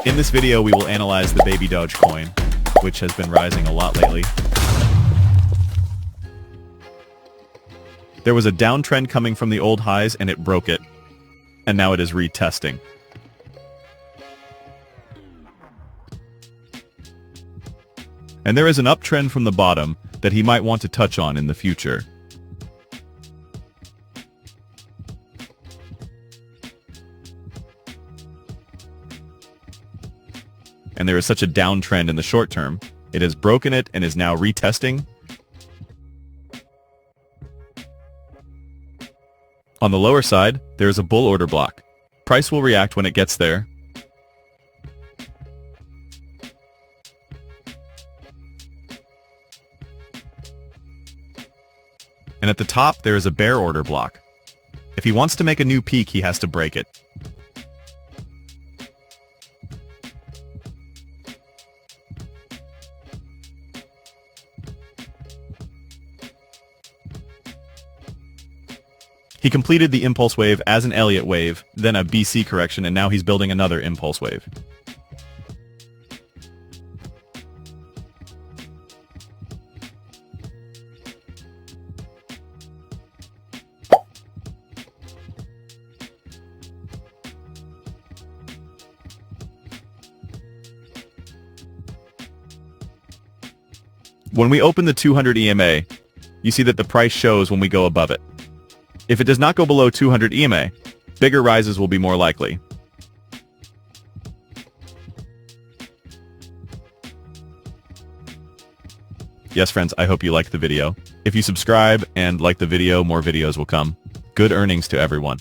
In this video, we will analyze the BABYDOGE coin, which has been rising a lot lately. There was a downtrend coming from the old highs and it broke it, and now it is retesting. And there is an uptrend from the bottom that he might want to touch on in the future. And there is such a downtrend in the short term. It has broken it and is now retesting. On the lower side, there is a bull order block. Price will react when it gets there. And at the top, there is a bear order block. If he wants to make a new peak, he has to break it. He completed the impulse wave as an Elliott wave, then a BC correction, and now he's building another impulse wave. When we open the 200 EMA, you see that the price shows when we go above it. If it does not go below 200 EMA, bigger rises will be more likely. Yes, friends, I hope you liked the video. If you subscribe and like the video, more videos will come. Good earnings to everyone.